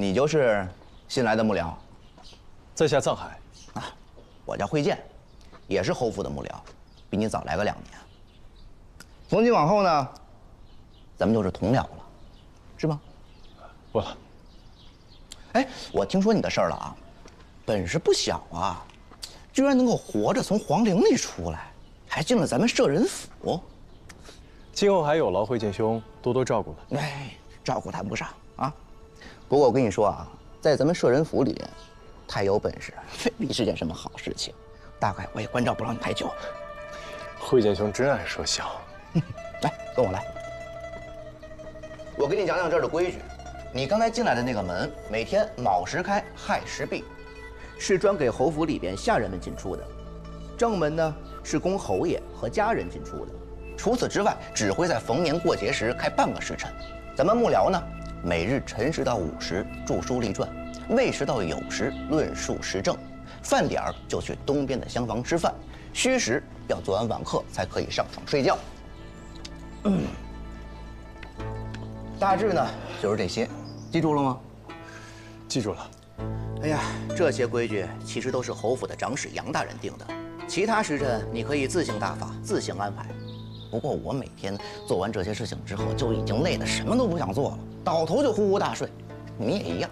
你就是新来的幕僚？在下藏海。啊，我叫慧剑，也是侯府的幕僚，比你早来个2年。从今往后呢，咱们就是同僚了，是吗？不了。哎，我听说你的事儿了啊，本事不小啊，居然能够活着从皇陵里出来，还进了咱们摄人府。今后还有劳慧剑兄多多照顾了。哎，照顾谈不上啊。不过我跟你说啊，在咱们摄人府里，太有本事未必是件什么好事情。大概我也关照不了你太久。慧剑兄真爱说笑。来，跟我来。我给你讲讲这儿的规矩。你刚才进来的那个门，每天卯时开，亥时闭，是专给侯府里边下人们进出的。正门呢，是供侯爷和家人进出的。除此之外，只会在逢年过节时开半个时辰。咱们幕僚呢，每日辰时到午时著书立传，未时到酉时论述时政，饭点儿就去东边的厢房吃饭，戌时要做完晚课才可以上床睡觉。大致呢就是这些，记住了吗？记住了。哎呀，这些规矩其实都是侯府的长史杨大人定的，其他时辰你可以自行大发，自行安排。不过我每天做完这些事情之后，就已经累得什么都不想做了，倒头就呼呼大睡。你也一样。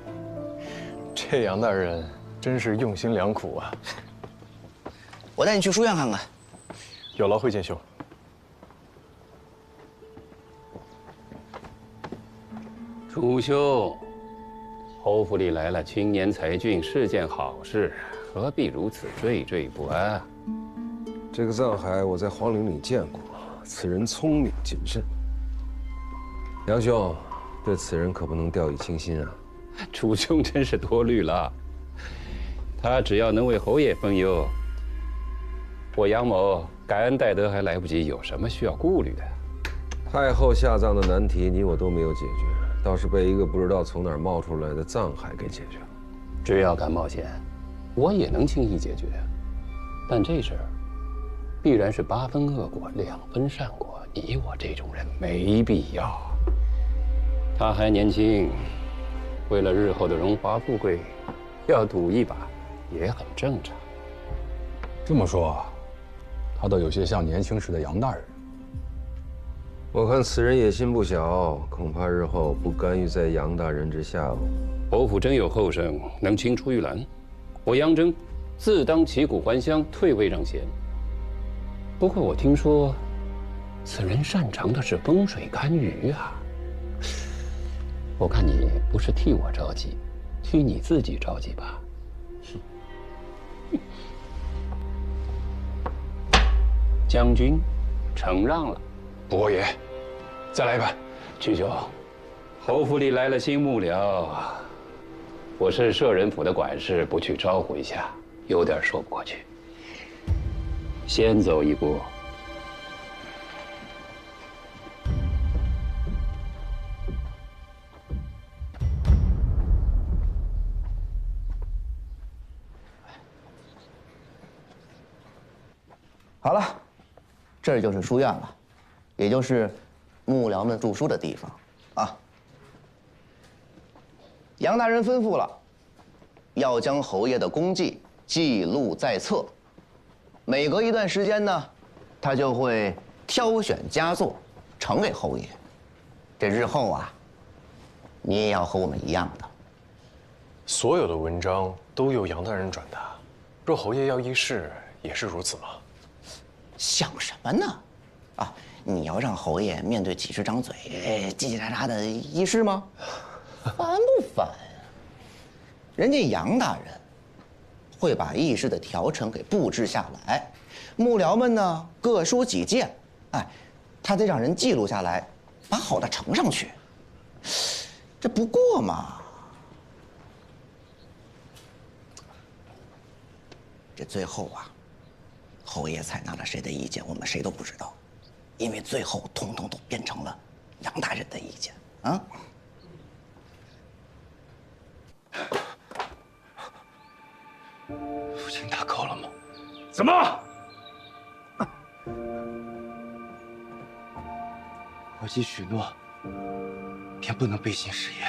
这杨大人真是用心良苦啊！我带你去书院看看。有劳慧剑兄。楚兄，侯府里来了青年才俊，是件好事，何必如此惴惴不安？这个藏海我在皇陵里见过，此人聪明谨慎。杨兄，对此人可不能掉以轻心啊！楚兄真是多虑了，他只要能为侯爷分忧，我杨某感恩戴德还来不及，有什么需要顾虑的？太后下葬的难题，你我都没有解决。倒是被一个不知道从哪儿冒出来的藏海给解决了。只要敢冒险，我也能轻易解决。但这事儿必然是8分恶果2分善果，你我这种人没必要。他还年轻，为了日后的荣华富贵，要赌一把也很正常。这么说，他倒有些像年轻时的杨大人。我看此人野心不小，恐怕日后不甘于在杨大人之下哦。侯府真有后生能青出玉兰，我杨征自当旗鼓还乡，退位让贤。不过我听说，此人擅长的是风水堪舆啊。我看你不是替我着急，替你自己着急吧。将军，承让了。伯爷，再来一盘。曲兄，侯府里来了新幕僚，我是摄人府的管事，不去招呼一下，有点说不过去。先走一步。好了，这就是书院了，也就是幕僚们著书的地方啊。杨大人吩咐了，要将侯爷的功绩记录在册。每隔一段时间呢，他就会挑选佳作呈给侯爷。这日后啊，你也要和我们一样的。所有的文章都由杨大人转达，若侯爷要议事，也是如此吗？想什么呢？啊，你要让侯爷面对几十张嘴，叽叽喳喳的议事吗？烦不烦？人家杨大人会把议事的条程给布置下来，幕僚们呢各抒己见，哎，他得让人记录下来，把好的呈上去。这不过嘛。这最后啊，侯爷采纳了谁的意见，我们谁都不知道，因为最后统统都变成了杨大人的意见啊。父亲打够了吗？怎么？我既许诺，便不能背信誓言。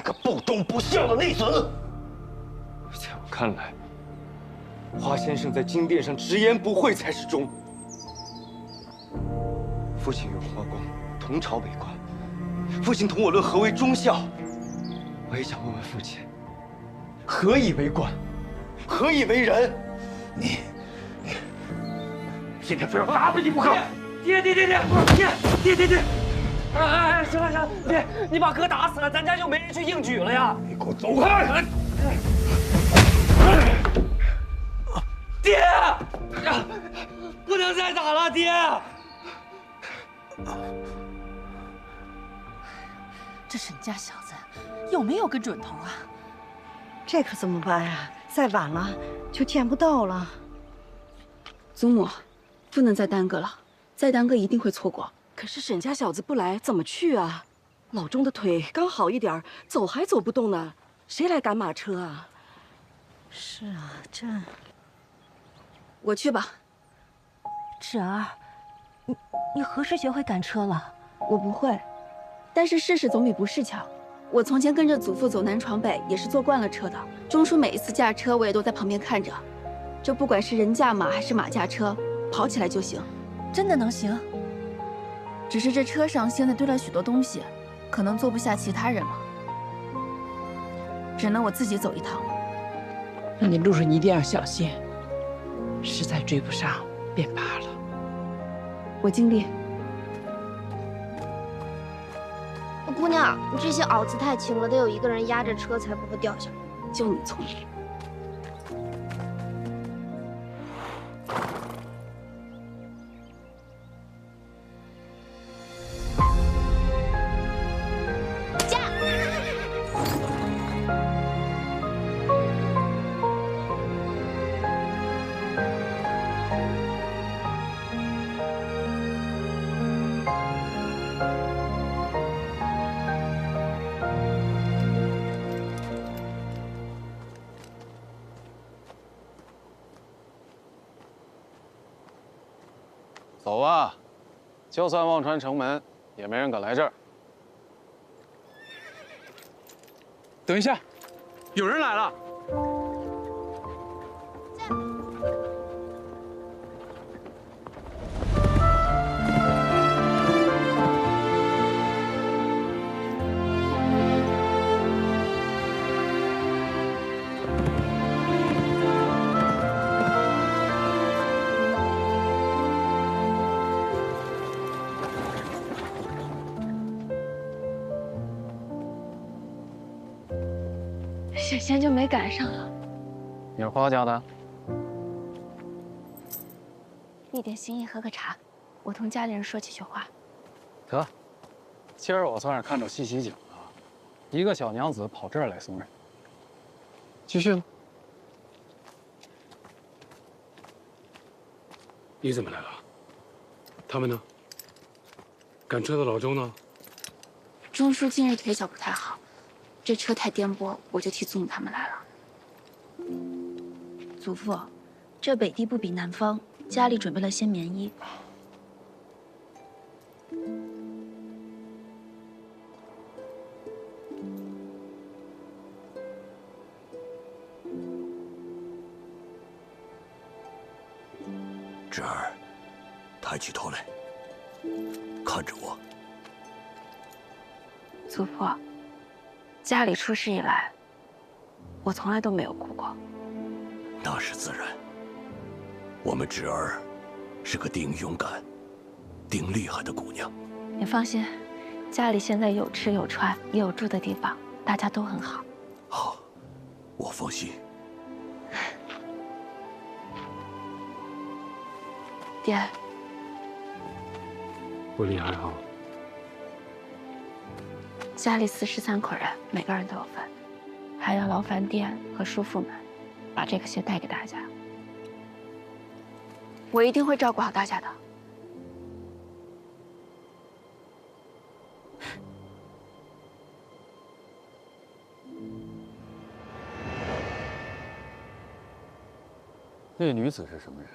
个不忠不孝的内孙！在我看来，华先生在金殿上直言不讳才是忠。父亲与华公同朝为官，父亲同我论何为忠孝，我也想问问父亲，何以为官，何以为人？你今天非要打死你不可！爹！哎，行了，爹，你把哥打死了，咱家就没人去应举了呀！你给我走开！爹，不能再打了，爹！这沈家小子有没有个准头啊？这可怎么办呀？再晚了就见不到了。祖母，不能再耽搁了，再耽搁一定会错过。可是沈家小子不来，怎么去啊？老钟的腿刚好一点，走还走不动呢，谁来赶马车啊？是啊，这我去吧。芷儿，你何时学会赶车了？我不会，但是试试总比不试强。我从前跟着祖父走南闯北，也是坐惯了车的。钟叔每一次驾车，我也都在旁边看着。这不管是人驾马还是马驾车，跑起来就行。真的能行？只是这车上现在堆了许多东西，可能坐不下其他人了，只能我自己走一趟了。那你路上一定要小心，实在追不上便罢了。我尽力。姑娘，你这些袄子太轻了，得有一个人压着车才不会掉下来。就你聪明。走啊！就算忘穿城门，也没人敢来这儿。等一下，有人来了。显贤就没赶上了。你是花家的？一点心意，喝个茶。我同家里人说几句话。得，今儿我算是看着西喜景了，一个小娘子跑这儿来送人。继续吧。你怎么来了？他们呢？赶车的老周呢？钟叔近日腿脚不太好，这车太颠簸，我就替祖母他们来了。祖父，这北地不比南方，家里准备了些棉衣。侄儿，抬起头来，看着我。祖父，家里出事以来，我从来都没有哭过。那是自然。我们侄儿是个顶勇敢、顶厉害的姑娘。你放心，家里现在有吃有穿，也有住的地方，大家都很好。好，我放心。爹，不离还好。家里43口人，每个人都有份，还要劳烦爹和叔父们把这个信带给大家。我一定会照顾好大家的。那女子是什么人？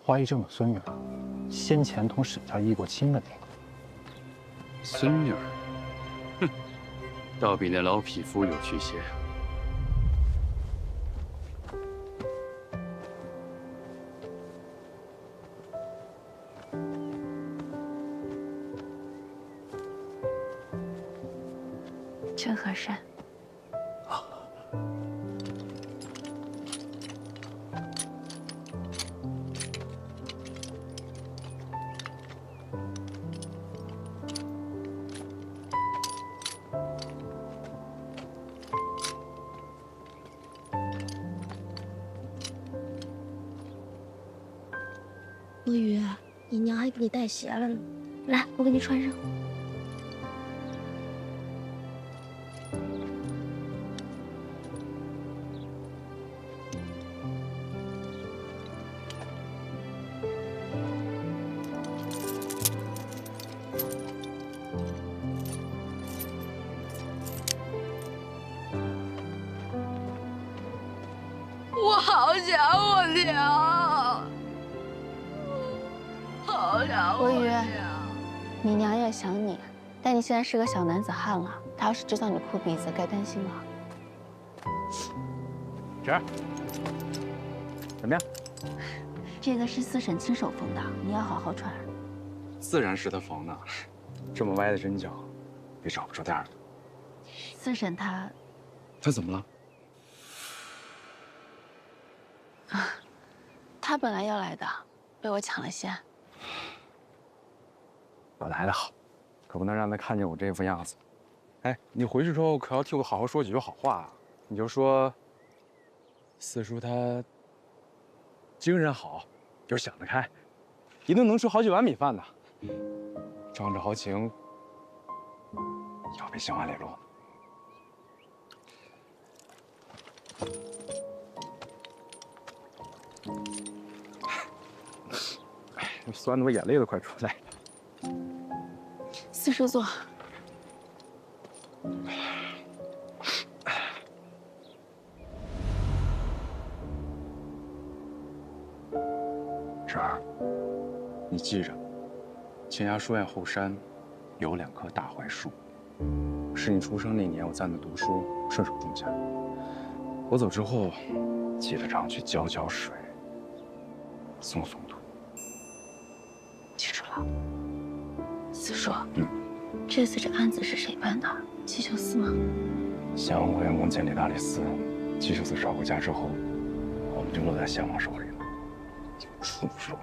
花一正有孙女了，先前同沈家议过亲的那个。孙女儿，哼，倒比那老匹夫有趣些。真和善。罗宇，姨娘还给你带鞋了呢，来，我给你穿上。我好想我娘，好想我娘。你娘也想你，但你现在是个小男子汉了，她要是知道你哭鼻子，该担心了。侄儿，怎么样？这个是四婶亲手缝的，你要好好穿。自然是她缝的，这么歪的针脚，也找不出带儿。四婶她怎么了？她本来要来的，被我抢了先。我来的好，可不能让她看见我这副样子。哎，你回去之后可要替我好好说几句好话啊！你就说，四叔他精神好，又想得开，一顿能吃好几碗米饭呢。仗着豪情，要被兴华磊落。哎，酸的我眼泪都快出来。四叔坐。侄儿，你记着，青崖书院后山有2棵大槐树，是你出生那年我在那读书顺手种下。我走之后，记得常去浇浇水，松松土。记住了。四叔，这次这案子是谁办的？七秀司吗？襄王元公建立大理寺，七秀司找回家之后，我们就落在襄王手里了。畜生！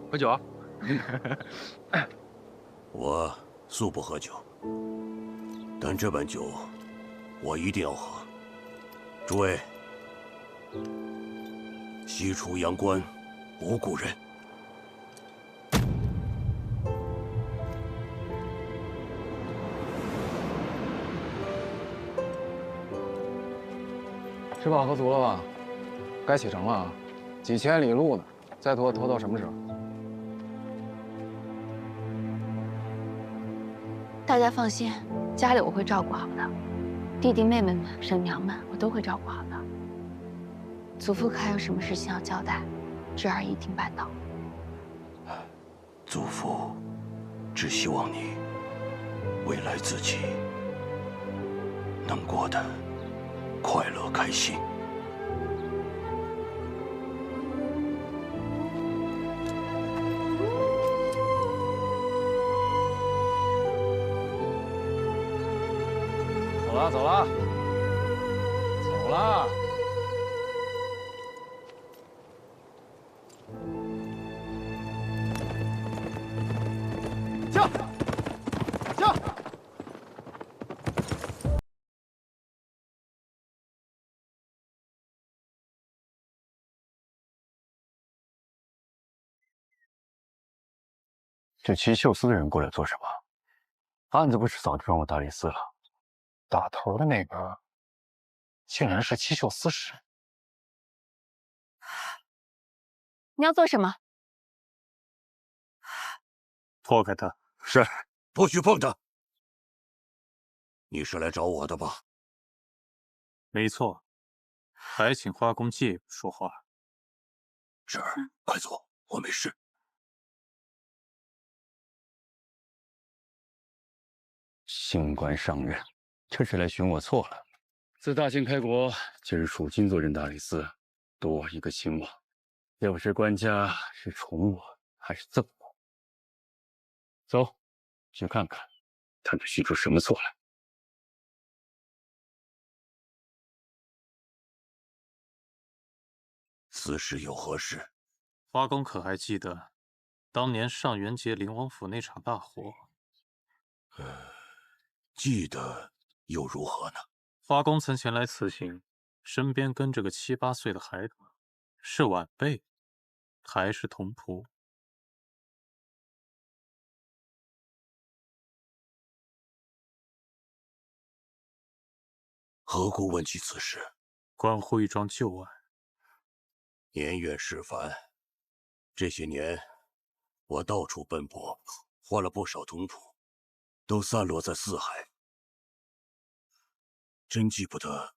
喝酒啊！我素不喝酒，但这碗酒我一定要喝。诸位，西楚阳关无故人。吃饱喝足了吧？该启程了啊！几千里路呢，再拖到什么时候？大家放心，家里我会照顾好的，弟弟妹妹们、婶娘们，我都会照顾好的。祖父可还有什么事情要交代，侄儿一定办到。祖父只希望你未来自己能过得快乐开心。走了，走了。驾！驾！这七秀司的人过来做什么？案子不是早就转我大理寺了？打头的那个，竟然是七秀司使。你要做什么？脱开他！是，不许碰他。你是来找我的吧？没错，还请花公借一步说话。侄儿，快坐，我没事。新官上任，这是来寻我错了。自大清开国，今日蜀金坐镇大理寺，多一个亲王，也不知官家是宠我还是憎我。走，去看看，他能寻出什么错来。此事有何事？花公可还记得当年上元节灵王府那场大火？记得又如何呢？花公曾前来辞行，身边跟着个7、8岁的孩童，是晚辈还是童仆？何故问起此事？关乎一桩旧案。年月事繁，这些年我到处奔波，换了不少童仆，都散落在四海。真记不得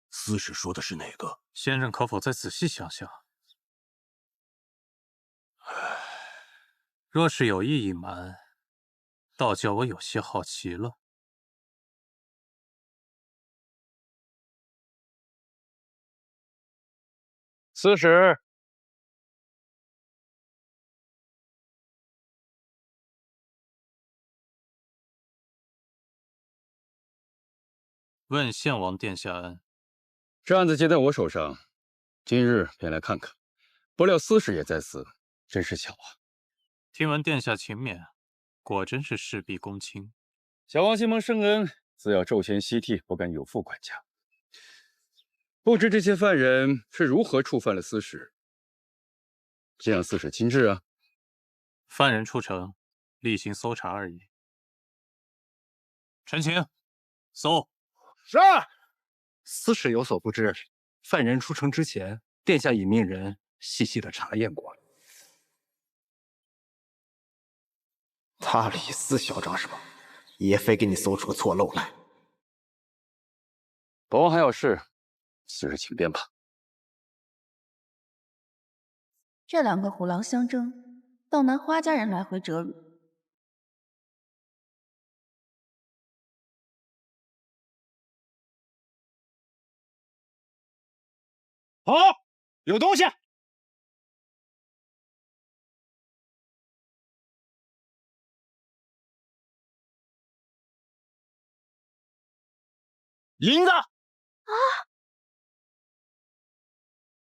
司使说的是哪个。先生可否再仔细想想？若是有意隐瞒，倒叫我有些好奇了。司使，问献王殿下安。这案子接在我手上，今日便来看看，不料司使也在此，真是巧啊。听闻殿下勤勉，果真是事必躬亲。小王心蒙圣恩，自要昼前夕替，不敢有负管家。不知这些犯人是如何触犯了司使，先让司使亲治啊。犯人出城，例行搜查而已。陈情，搜。是。司使有所不知，犯人出城之前，殿下已命人细细的查验过了。大理寺嚣张是吧？也非给你搜出个错漏来。本王还有事，司使请便吧。这2个虎狼相争，倒拿花家人来回折辱。好，有东西。银子啊，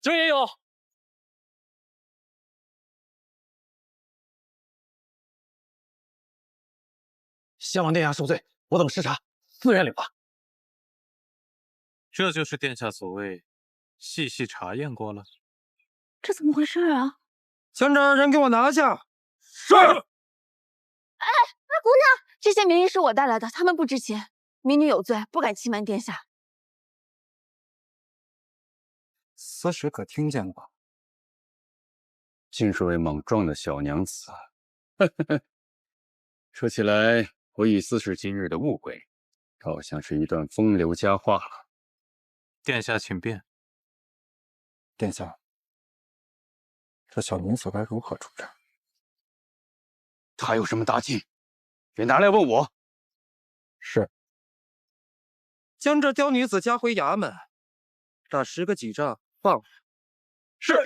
这也有。先王殿下恕罪，我等失察，自愿领吧。这就是殿下所谓细细查验过了。这怎么回事啊？将这2人给我拿下！是。哎，姑娘，这些民衣是我带来的，他们不知情，民女有罪，不敢欺瞒殿下。司使可听见了吧？竟是位莽撞的小娘子。说起来，我与司使今日的误会，倒像是一段风流佳话了。殿下请便。殿下，这小女子该如何处置？她有什么大忌？别拿来问我。是。将这刁女子押回衙门，打10个几杖，放。是。不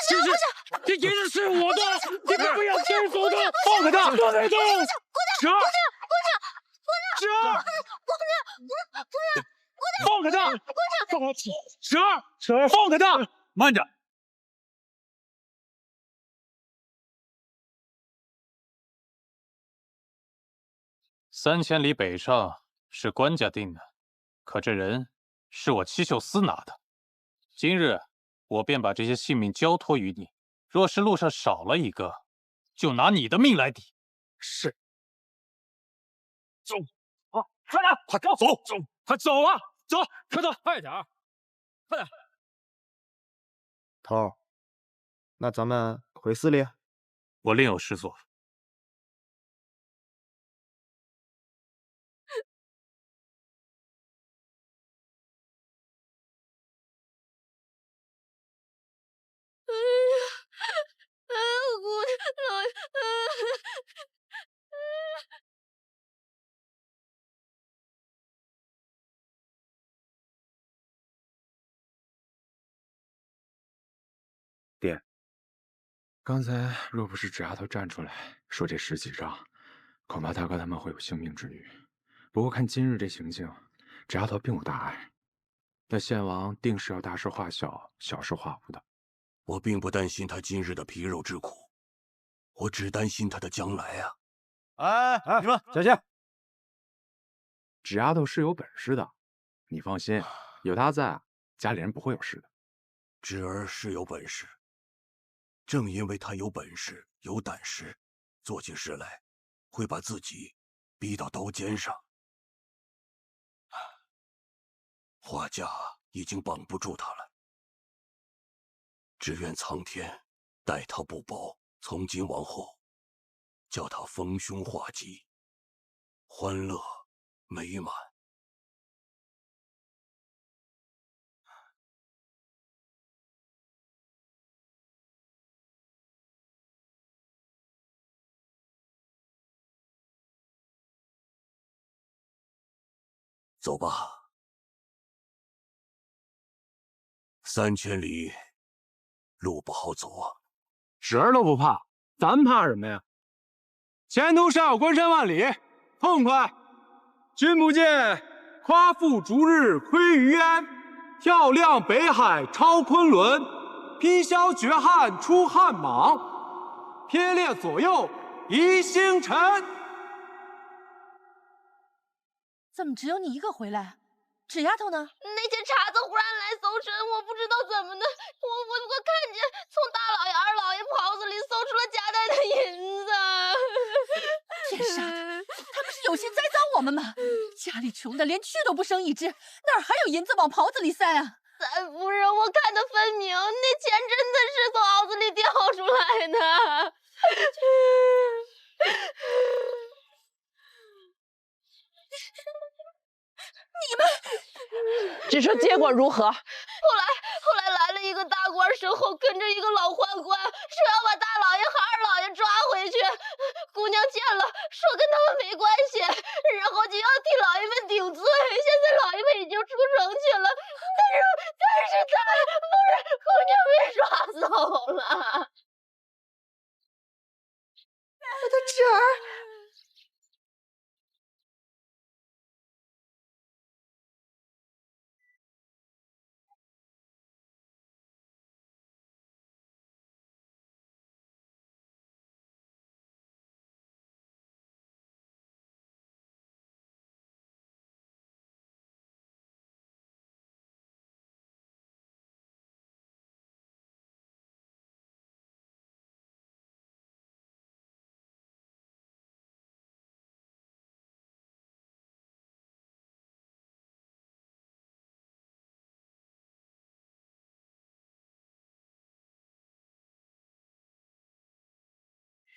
行！这银子是我的，你们不要牵走的，放开他！放开他！姑娘，放开他！蛇儿，放开他！慢着！3000里北上是官家定的，可这人是我七秀司拿的。今日我便把这些性命交托于你，若是路上少了一个，就拿你的命来抵。是。走啊，快点，快走，快走啊，走，快走，快点，快点。头儿，那咱们回寺里。我另有事做。刚才若不是纸丫头站出来说这10几仗，恐怕大哥他们会有性命之虞。不过看今日这情形，纸丫头并无大碍。那献王定是要大事化小，小事化无的。我并不担心他今日的皮肉之苦，我只担心他的将来啊！哎，你们小心！纸丫头是有本事的，你放心，有她在，家里人不会有事的。纸儿是有本事，正因为他有本事、有胆识，做起事来会把自己逼到刀尖上。画家已经绑不住他了，只愿苍天待他不薄，从今往后，叫他逢凶化吉，欢乐美满。走吧，3000里，路不好走啊。纸儿都不怕，咱怕什么呀？前途尚有关山万里，痛快！君不见，夸父逐日窥鱼烟，跳亮北海超昆仑，披霄绝汉出汉莽，撇列左右移星辰。怎么只有你一个回来？纸丫头呢？那些茬子忽然来搜身，我不知道怎么的，我看见从大老爷、二老爷袍子里搜出了夹带的银子。天杀的，他们是有心栽赃我们吗？家里穷的连蛆都不生一只，哪儿还有银子往袍子里塞啊？三夫人，我看得分明，那钱真的是从袄子里掉出来的。你们只说结果如何？后来来了一个大官，身后跟着一个老宦官，说要把大老爷和二老爷抓回去。姑娘见了，说跟他们没关系，然后就要替老爷们顶罪。现在老爷们已经出城去了，但是夫人，姑娘被抓走了。我的纸儿。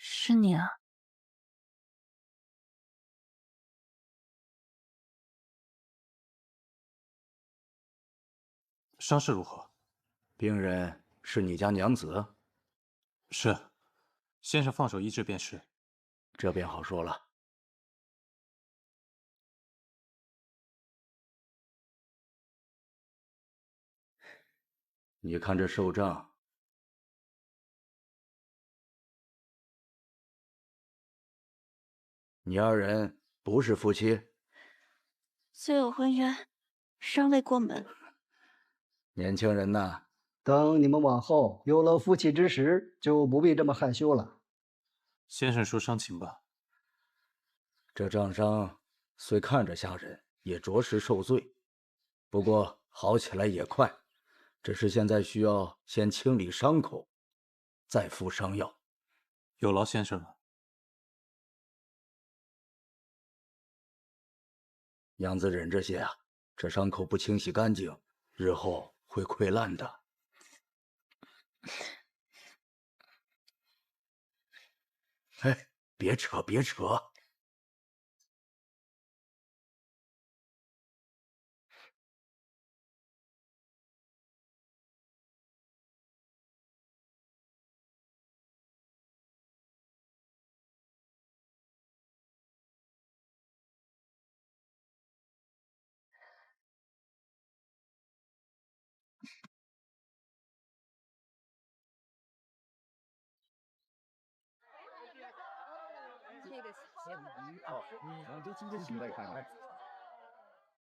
是你啊。伤势如何？病人是你家娘子？是，先生放手医治便是。这便好说了。你看这寿账，你二人不是夫妻？虽有婚约，尚未过门。年轻人呐，等你们往后有了夫妻之实，就不必这么害羞了。先生说伤情吧。这杖伤虽看着吓人，也着实受罪。不过好起来也快，只是现在需要先清理伤口，再敷伤药。有劳先生了。娘子忍着些啊，这伤口不清洗干净，日后会溃烂的。哎，别扯，别扯。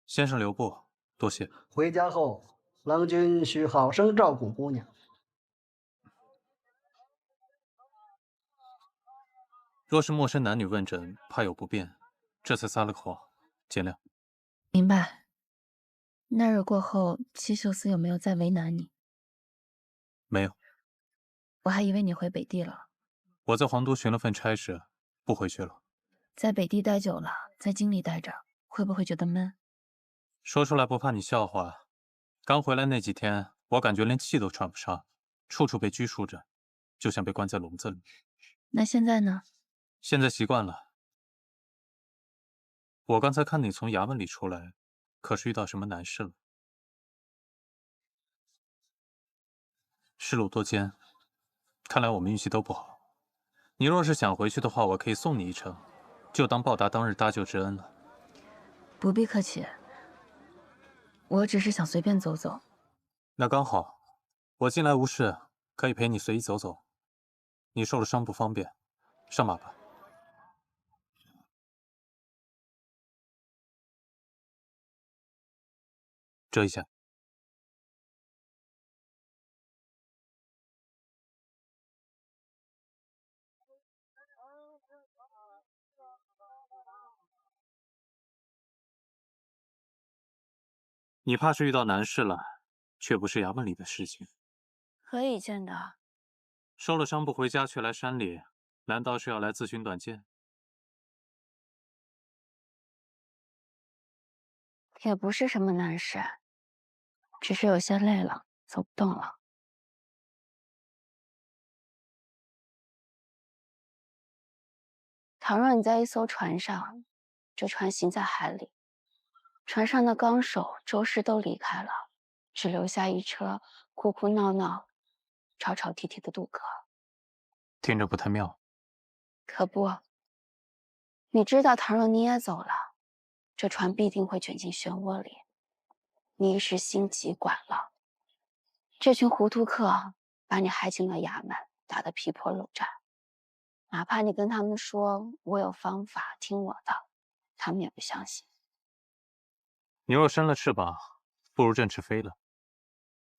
先生留步，多谢。回家后，郎君需好生照顾姑娘。若是陌生男女问诊，怕有不便，这才撒了个谎，见谅。明白。那日过后，七秀司有没有再为难你？没有，我还以为你回北地了。我在皇都寻了份差事，不回去了。在北地待久了，在京里待着，会不会觉得闷？说出来不怕你笑话。刚回来那几天，我感觉连气都喘不上，处处被拘束着，就像被关在笼子里。那现在呢？现在习惯了。我刚才看你从衙门里出来，可是遇到什么难事了？是路多艰，看来我们运气都不好。你若是想回去的话，我可以送你一程，就当报答当日搭救之恩了。不必客气，我只是想随便走走。那刚好，我近来无事，可以陪你随意走走。你受了伤不方便，上马吧。遮一下。你怕是遇到难事了，却不是衙门里的事情。何以见得？受了伤不回家，却来山里，难道是要来自寻短见？也不是什么难事，只是有些累了，走不动了。倘若你在一艘船上，这船行在海里，船上的纲手、舟师都离开了，只留下一车哭哭闹闹、吵吵啼啼的渡客，听着不太妙。可不，你知道，倘若你也走了，这船必定会卷进漩涡里。你一时心急管了，这群糊涂客把你害进了衙门，打得皮破肉绽。哪怕你跟他们说我有方法，听我的，他们也不相信。你若生了翅膀，不如振翅飞了。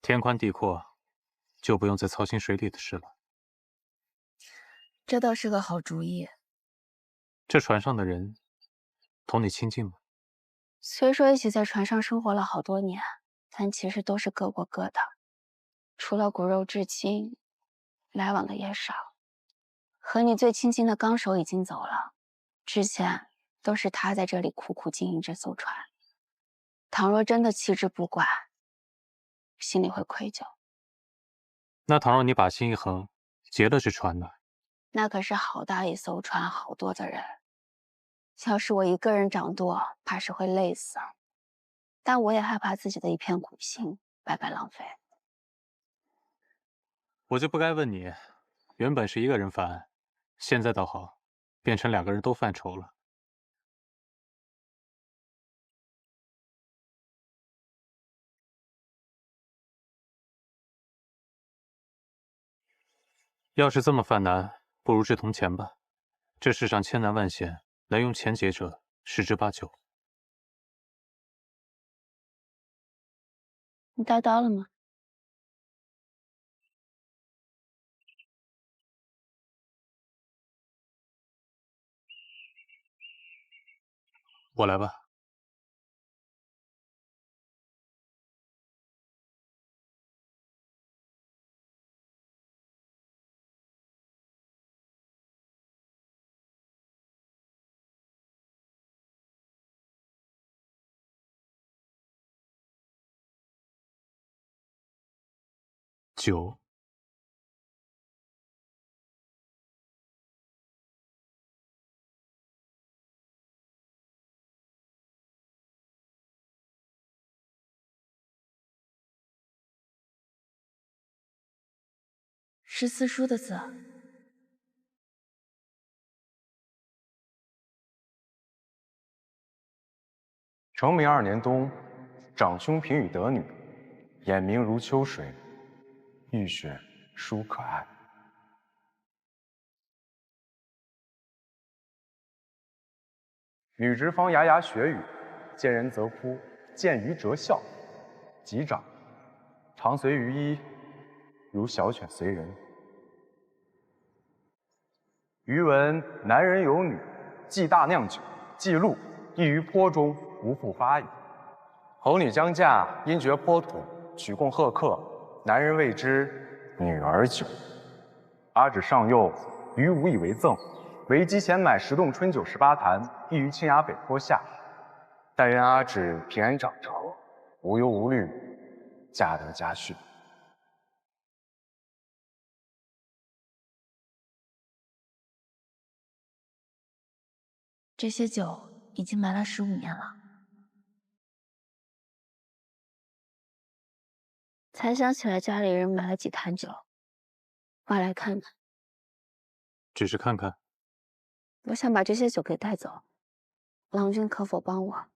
天宽地阔，就不用再操心水里的事了。这倒是个好主意。这船上的人同你亲近吗？虽说一起在船上生活了好多年，但其实都是各过各的，除了骨肉至亲，来往的也少。和你最亲近的纲手已经走了，之前都是他在这里苦苦经营这艘船。倘若真的弃之不管，心里会愧疚。那倘若你把心一横，劫了这船呢？那可是好大一艘船，好多的人。要是我一个人掌舵，怕是会累死。但我也害怕自己的一片苦心白白浪费。我就不该问你，原本是一个人烦，现在倒好，变成两个人都犯愁了。要是这么犯难，不如志同钱吧。这世上千难万险，能用钱解者十之八九。你带刀了吗？我来吧。酒。是四叔的字。成明2年冬，长兄平与得女，眼明如秋水，玉雪殊可爱。女直方牙牙学语，见人则哭，见鱼则笑。击掌，常随于衣，如小犬随人。余闻男人有女，既大酿酒，既鹿，亦于坡中，无复发矣。侯女将嫁，因觉坡土，取供贺客，男人谓之女儿酒。阿指上幼，余无以为赠，为姬前买10洞春酒18坛，亦于青崖北坡下。但愿阿指平安长成，无忧无虑，嫁得佳婿。这些酒已经埋了15年了。才想起来家里人买了几坛酒，挖来看看。只是看看。我想把这些酒给带走，郎君可否帮我？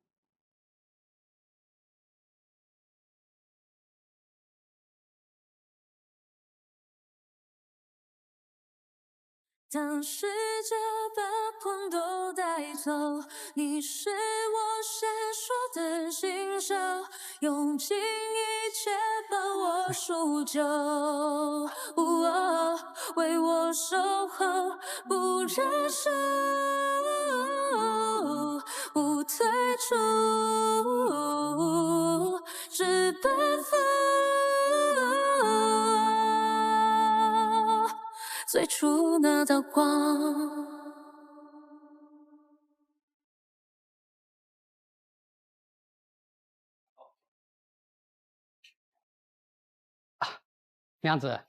当世界把光都带走，你是我闪烁的星宿，用尽一切把我赎救，为我守候，不认输，不退出，只奔赴最初那道光。娘子，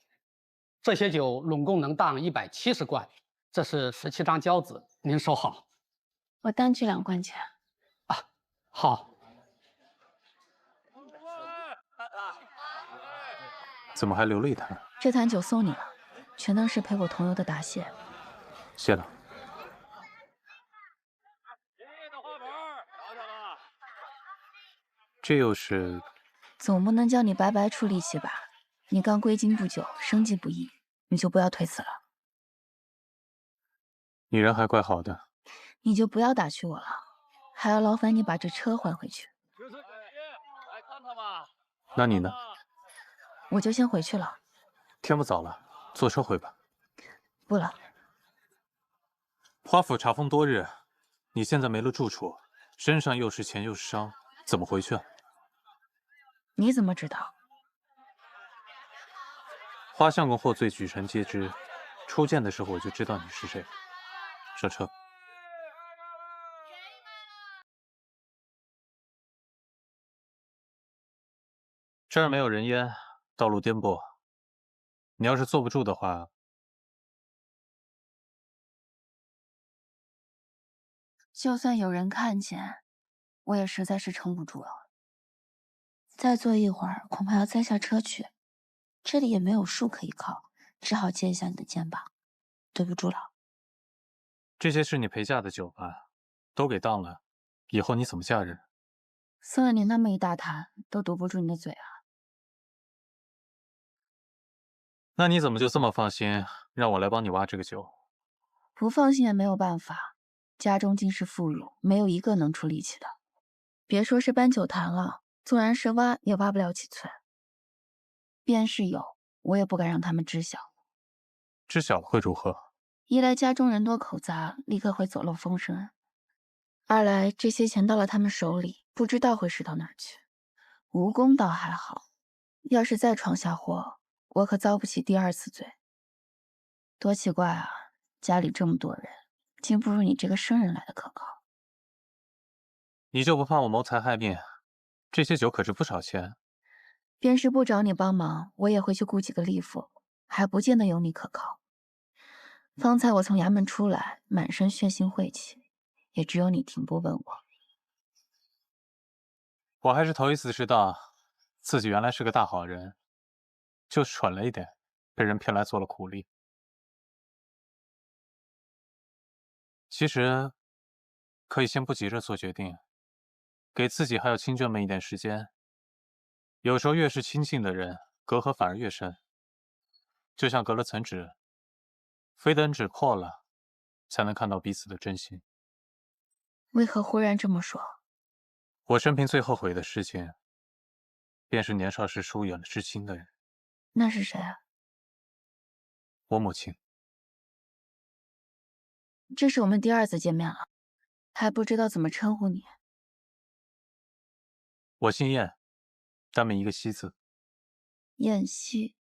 这些酒拢共能当170贯，这是17张交子，您收好。我当去2贯钱。好。怎么还留了一坛？这坛酒送你了，全当是陪我同游的答谢。谢了。这又是？总不能叫你白白出力气吧？你刚归京不久，生计不易，你就不要推辞了。你人还怪好的。你就不要打趣我了，还要劳烦你把这车还回去。那你呢？我就先回去了。天不早了，坐车回吧。不了。花府查封多日，你现在没了住处，身上又是钱又是伤，怎么回去啊？你怎么知道？花相公获罪，举臣皆知。初见的时候我就知道你是谁。上车。这儿没有人烟，道路颠簸。你要是坐不住的话，就算有人看见，我也实在是撑不住了。再坐一会儿，恐怕要栽下车去。这里也没有树可以靠，只好借一下你的肩膀。对不住了。这些是你陪嫁的酒吧，都给当了，以后你怎么嫁人？送了你那么一大坛，都堵不住你的嘴啊。那你怎么就这么放心，让我来帮你挖这个酒？不放心也没有办法，家中尽是妇孺，没有一个能出力气的。别说是搬酒坛了，纵然是挖，也挖不了几寸。便是有，我也不敢让他们知晓。知晓了会如何？一来家中人多口杂，立刻会走漏风声；二来这些钱到了他们手里，不知道会使到哪儿去。蜈蚣倒还好，要是再闯下祸，我可遭不起第2次罪。多奇怪啊！家里这么多人，竟不如你这个生人来的可靠。你就不怕我谋财害命？这些酒可值不少钱。便是不找你帮忙，我也会去雇几个力妇，还不见得有你可靠。方才我从衙门出来，满身血腥晦气，也只有你停步问我。我还是头一次知道，自己原来是个大好人，就蠢了一点，被人骗来做了苦力。其实，可以先不急着做决定，给自己还有亲眷们一点时间。有时候越是亲近的人，隔阂反而越深。就像隔了层纸，非等纸破了，才能看到彼此的真心。为何忽然这么说？我生平最后悔的事情，便是年少时疏远了至亲的人。那是谁啊？我母亲。这是我们第2次见面了，还不知道怎么称呼你。我姓燕，单名一个西字。燕西。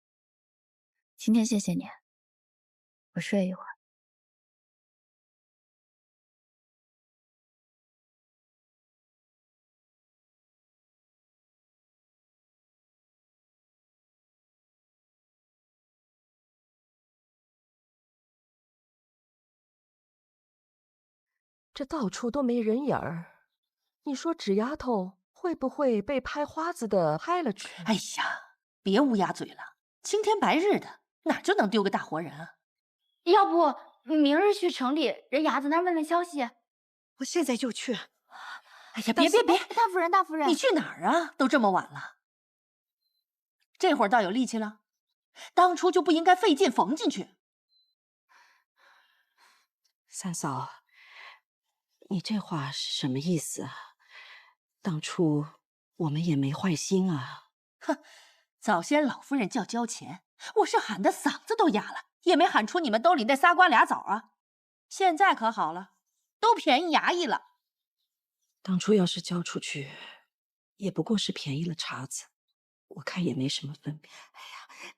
今天谢谢你，我睡一会儿。这到处都没人影儿，你说纸丫头会不会被拍花子的拍了去？哎呀，别乌鸦嘴了，青天白日的，哪就能丢个大活人啊？要不明日去城里人牙子那儿问问消息？我现在就去。哎呀，别！大夫人，大夫人，你去哪儿啊？都这么晚了，这会儿倒有力气了。当初就不应该费劲缝进去。三嫂，你这话是什么意思啊？当初我们也没坏心啊。哼，早先老夫人叫交钱，我是喊得嗓子都哑了，也没喊出你们兜里那仨瓜俩枣啊。现在可好了，都便宜衙役了。当初要是交出去，也不过是便宜了茬子，我看也没什么分别。哎呀，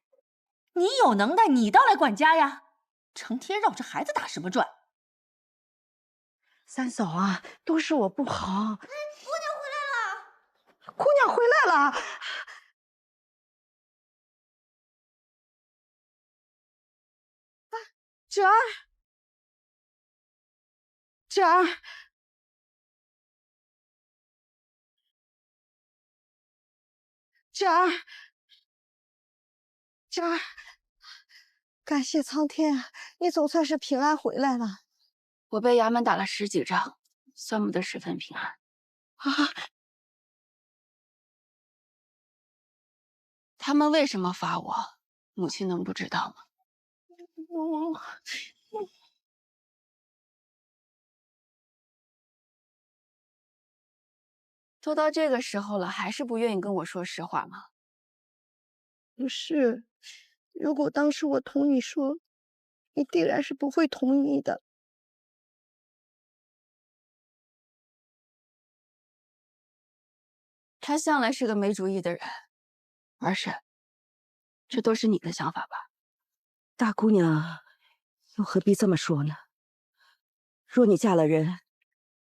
你有能耐，你倒来管家呀，成天绕着孩子打什么转？三嫂啊，都是我不好。姑娘回来了，姑娘回来了。芷儿，芷儿，芷儿，芷儿，感谢苍天，你总算是平安回来了。我被衙门打了10几仗，算不得10分平安。啊！他们为什么罚我？母亲能不知道吗？都到这个时候了，还是不愿意跟我说实话吗？不是，如果当时我同你说，你定然是不会同意的。他向来是个没主意的人，儿婶，这都是你的想法吧？大姑娘，又何必这么说呢？若你嫁了人，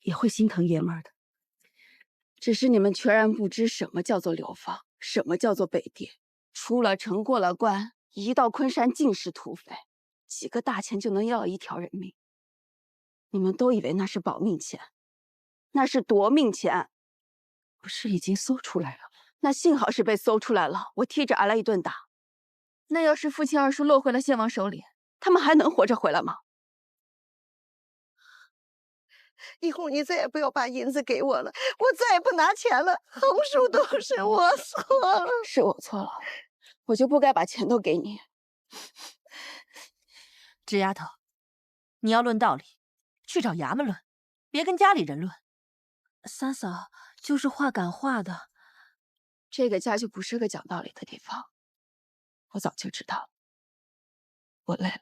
也会心疼爷们儿的。只是你们全然不知什么叫做流放，什么叫做北地。出了城，过了关，一到昆山尽是土匪，几个大钱就能要1条人命。你们都以为那是保命钱，那是夺命钱。不是已经搜出来了？那幸好是被搜出来了，我踢着挨了一顿打。那要是父亲二叔落回了献王手里，他们还能活着回来吗？以后你再也不要把银子给我了，我再也不拿钱了。横竖都是我错了，是我错了，我就不该把钱都给你。纸丫头，你要论道理，去找衙门论，别跟家里人论。三嫂就是话赶话的，这个家就不是个讲道理的地方。我早就知道了，我累了。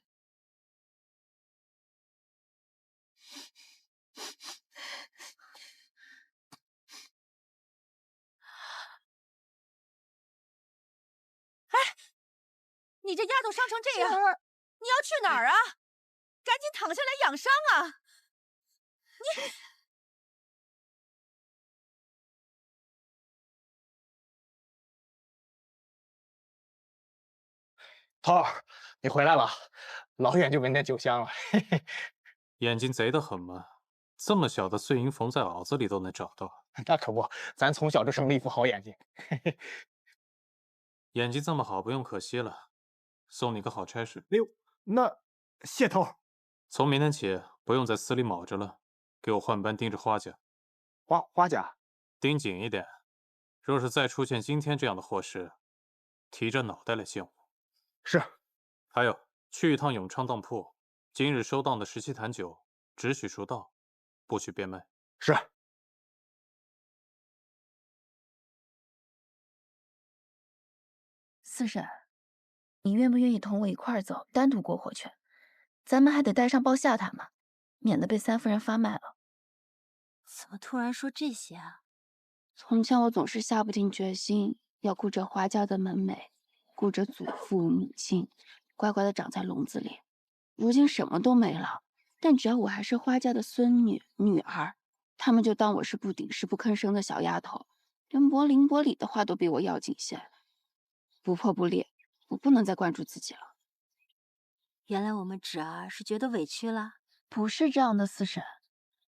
哎，你这丫头伤成这样，你要去哪儿啊？赶紧躺下来养伤啊！你。涛儿，你回来了，老远就闻见酒香了。嘿嘿，眼睛贼得很嘛，这么小的碎银缝在袄子里都能找到。那可不，咱从小就生了一副好眼睛。嘿嘿，眼睛这么好，不用可惜了，送你个好差事。哎呦，那谢头。从明天起，不用在司里卯着了，给我换班盯着花家。花家，盯紧一点。若是再出现今天这样的祸事，提着脑袋来见我。是。还有，去一趟永昌当铺，今日收档的17坛酒，只许赎到，不许变卖。是。四婶，你愿不愿意同我一块儿走，单独过火去？咱们还得带上包下他们，免得被三夫人发卖了。怎么突然说这些啊？从前我总是下不定决心，要顾着花家的门楣，顾着祖父母亲，乖乖的长在笼子里。如今什么都没了，但只要我还是花家的孙女、女儿，他们就当我是不顶事不吭声的小丫头，连薄邻薄里的话都比我要紧些。不破不立，我不能再关注自己了。原来我们侄儿是觉得委屈了？不是这样的，四婶。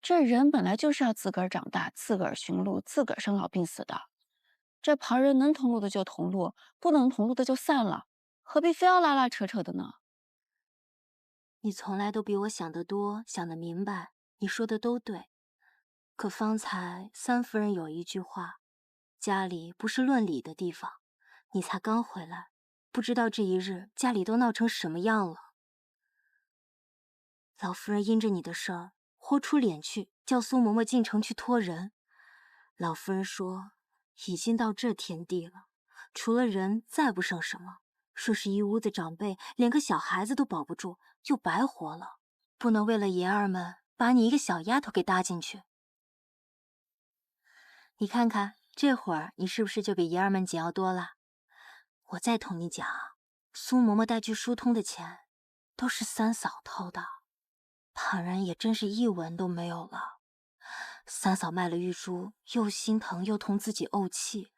这人本来就是要自个儿长大，自个儿寻路，自个儿生老病死的。这旁人能同路的就同路，不能同路的就散了，何必非要拉拉扯扯的呢？你从来都比我想得多，想得明白，你说的都对。可方才三夫人有一句话，家里不是论理的地方。你才刚回来，不知道这一日家里都闹成什么样了。老夫人因着你的事儿，豁出脸去，叫苏嬷嬷进城去托人。老夫人说，已经到这田地了，除了人再不剩什么。说是一屋子长辈，连个小孩子都保不住，就白活了。不能为了爷儿们，把你一个小丫头给搭进去。你看看，这会儿你是不是就比爷儿们紧要多了？我再同你讲，苏嬷嬷带去疏通的钱，都是三嫂偷的，旁人也真是一文都没有了。三嫂卖了玉珠，又心疼又同自己怄气，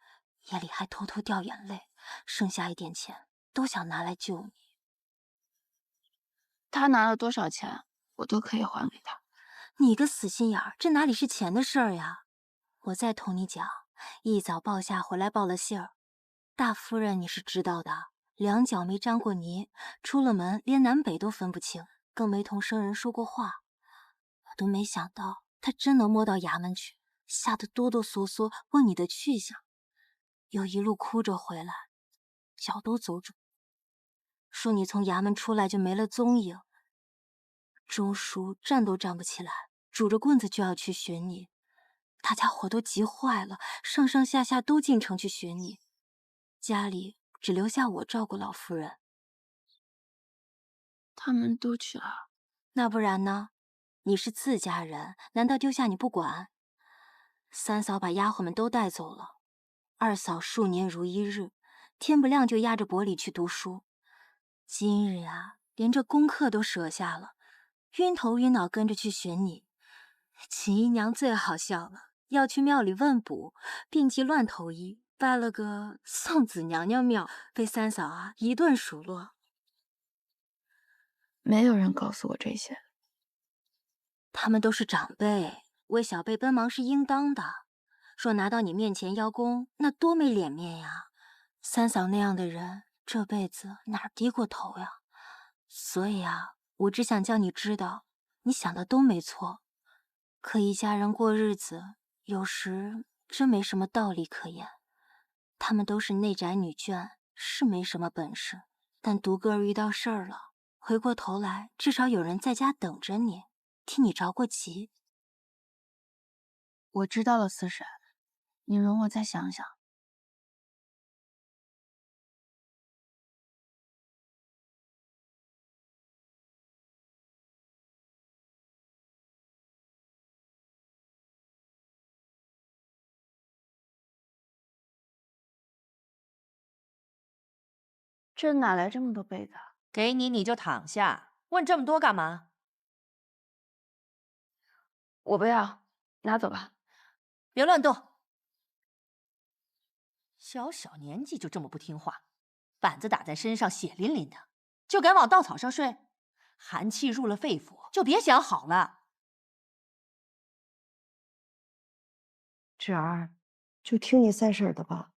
眼里还偷偷掉眼泪，剩下一点钱都想拿来救你。他拿了多少钱，我都可以还给他。你个死心眼儿，这哪里是钱的事儿呀？我再同你讲，一早报夏回来报了信儿。大夫人你是知道的，两脚没沾过泥，出了门连南北都分不清，更没同生人说过话。我都没想到她真能摸到衙门去，吓得哆哆嗦嗦问你的去向，又一路哭着回来，脚都走肿，说你从衙门出来就没了踪影。钟叔站都站不起来，拄着棍子就要去寻你，大家伙都急坏了，上上下下都进城去寻你。家里只留下我照顾老夫人。他们都去了，那不然呢？你是自家人，难道丢下你不管？三嫂把丫鬟们都带走了，二嫂数年如一日，天不亮就压着脖里去读书。今日啊，连这功课都舍下了，晕头晕脑跟着去寻你。秦姨娘最好笑了，要去庙里问卜，病急乱投医。拜了个送子娘娘庙，被三嫂啊一顿数落。没有人告诉我这些。他们都是长辈，为小辈奔忙是应当的。若拿到你面前邀功，那多没脸面呀！三嫂那样的人，这辈子哪儿低过头呀？所以啊，我只想叫你知道，你想的都没错。可一家人过日子，有时真没什么道理可言。他们都是内宅女眷，是没什么本事，但独个儿遇到事儿了，回过头来至少有人在家等着你，替你着过急。我知道了，四婶，你容我再想想。这哪来这么多被子？给你你就躺下，问这么多干嘛？我不要，拿走吧。别乱动。小小年纪就这么不听话，板子打在身上血淋淋的，就敢往稻草上睡，寒气入了肺腑，就别想好了。侄儿，就听你三婶的吧，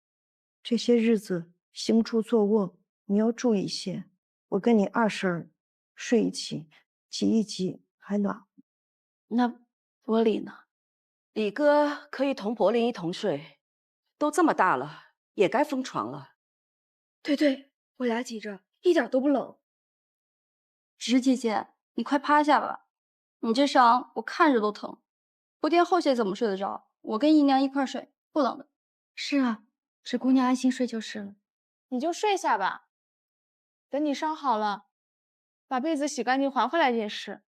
这些日子行住坐卧你要注意些。我跟你二婶儿睡一起，挤一挤还暖和。那玻璃呢？李哥可以同柏林一同睡，都这么大了，也该封床了。对对，我俩挤着，一点都不冷。直姐姐，你快趴下吧，你这伤我看着都疼。不垫后些怎么睡得着？我跟姨娘一块睡，不冷的。是啊，只姑娘安心睡就是了。你就睡下吧，等你伤好了，把被子洗干净还回来也是。